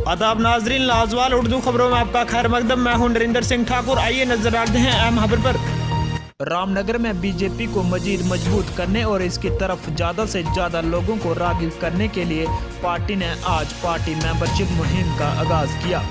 आदाब नाजरीन, लाजवाल उर्दू खबरों में आपका खैर मकदम। मैं हूं नरेंद्र सिंह ठाकुर। आइए नजर डालते हैं अहम खबर पर। रामनगर में बीजेपी को मजीद मजबूत करने और इसकी तरफ ज़्यादा से ज़्यादा लोगों को राग़िब करने के लिए पार्टी ने आज पार्टी मेंबरशिप मुहिम का आगाज़ किया।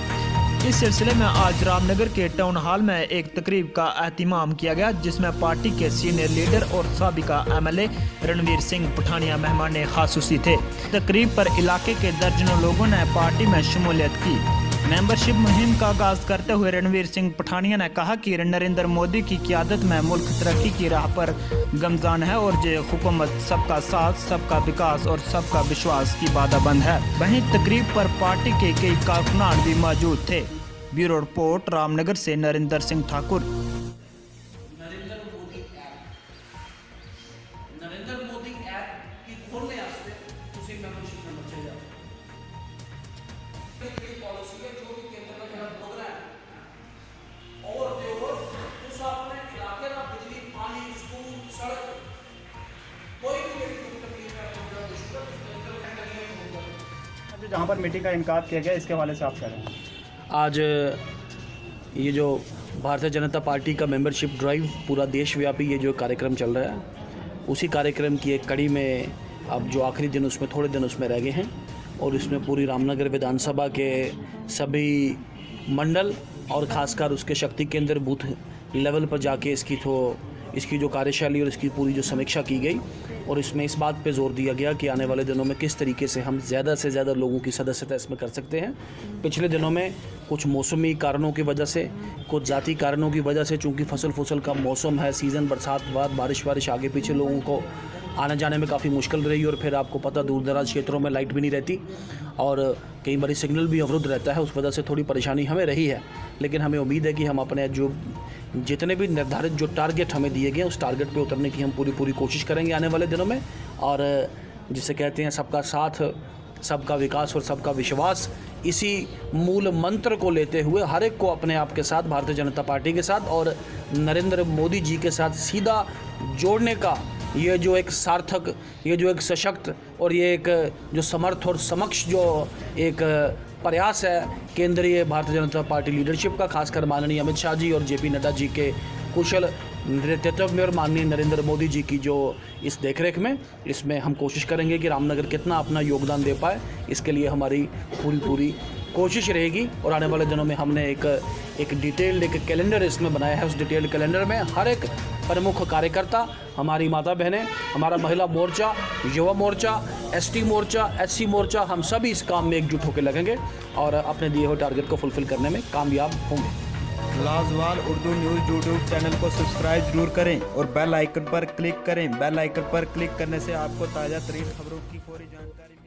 इस सिलसिले में आज रामनगर के टाउन हॉल में एक तकरीब का एहतमाम किया गया, जिसमें पार्टी के सीनियर लीडर और साबिका एमएलए रणवीर सिंह पठानिया मेहमान खासूसी थे। तकरीब पर इलाके के दर्जनों लोगों ने पार्टी में शमूलियत की। मेंबरशिप मुहिम का आगाज़ करते हुए रणवीर सिंह पठानिया ने कहा कि नरेंद्र मोदी की क़यादत में मुल्क तरक्की की राह पर गमज़ान है और ये हुकूमत सबका साथ, सबका विकास और सबका विश्वास की बादाबंद है। वहीं तकरीब पर पार्टी के कई कारकुनान भी मौजूद थे। ब्यूरो रिपोर्ट, रामनगर से नरेंद्र सिंह ठाकुर। नरेंद्र मोदी ऐप की खोलने वास्ते ਤੁਸੀਂ ਮੈਂਬਰਸ਼ਿਪ ਨੰਬਰ ਚਾਹੀਦਾ ਇਹ ਪਾਲਿਸੀ ਹੈ ਜੋ ਕਿ ਕੇਂਦਰ ਦਾ ਜਿਹੜਾ ਪ੍ਰੋਗਰਾਮ और उस अपने इलाके का बिजली, पानी, स्कूल, सड़क कोई भी तकलीफ है जहाँ पर मीटिंग का इनकार किया गया, इसके हवाले से आप कह रहे हैं। आज ये जो भारतीय जनता पार्टी का मेंबरशिप ड्राइव पूरा देशव्यापी ये जो कार्यक्रम चल रहा है, उसी कार्यक्रम की एक कड़ी में अब जो आखिरी दिन उसमें थोड़े दिन उसमें रह गए हैं और इसमें पूरी रामनगर विधानसभा के सभी मंडल और ख़ासकर उसके शक्ति केंद्र बूथ लेवल पर जाके इसकी जो कार्यशैली और इसकी पूरी जो समीक्षा की गई और इसमें इस बात पे जोर दिया गया कि आने वाले दिनों में किस तरीके से हम ज़्यादा से ज़्यादा लोगों की सदस्यता इसमें कर सकते हैं। पिछले दिनों में कुछ मौसमी कारणों की वजह से, कुछ ज़ाती कारणों की वजह से, चूँकि फसल का मौसम है, सीज़न बरसात बाद बारिश आगे पीछे, लोगों को आने जाने में काफ़ी मुश्किल रही और फिर आपको पता दूर दराज क्षेत्रों में लाइट भी नहीं रहती और कई बार सिग्नल भी अवरुद्ध रहता है। उस वजह से थोड़ी परेशानी हमें रही है, लेकिन हमें उम्मीद है कि हम अपने जो जितने भी निर्धारित जो टारगेट हमें दिए गए उस टारगेट पे उतरने की हम पूरी कोशिश करेंगे आने वाले दिनों में। और जिसे कहते हैं सबका साथ, सबका विकास और सबका विश्वास, इसी मूल मंत्र को लेते हुए हर एक को अपने आप के साथ, भारतीय जनता पार्टी के साथ और नरेंद्र मोदी जी के साथ सीधा जोड़ने का ये जो एक सार्थक, ये जो एक सशक्त और ये एक जो समर्थ और समक्ष जो एक प्रयास है केंद्रीय भारतीय जनता पार्टी लीडरशिप का, खासकर माननीय अमित शाह जी और जेपी नड्डा जी के कुशल नेतृत्व में और माननीय नरेंद्र मोदी जी की जो इस देखरेख में, इसमें हम कोशिश करेंगे कि रामनगर कितना अपना योगदान दे पाए, इसके लिए हमारी पूरी कोशिश रहेगी। और आने वाले दिनों में हमने एक डिटेल्ड एक कैलेंडर इसमें बनाया है। उस डिटेल्ड कैलेंडर में हर एक प्रमुख कार्यकर्ता, हमारी माता बहनें, हमारा महिला मोर्चा, युवा मोर्चा, एसटी मोर्चा, एससी मोर्चा, हम सभी इस काम में एकजुट होकर लगेंगे और अपने दिए हुए टारगेट को फुलफिल करने में कामयाब होंगे। लाजवाल उर्दू न्यूज़ यूट्यूब चैनल को सब्सक्राइब जरूर करें और बेल आइकन पर क्लिक करें। बेल आइकन पर क्लिक करने से आपको ताज़ा तरीन खबरों की फौरी जानकारी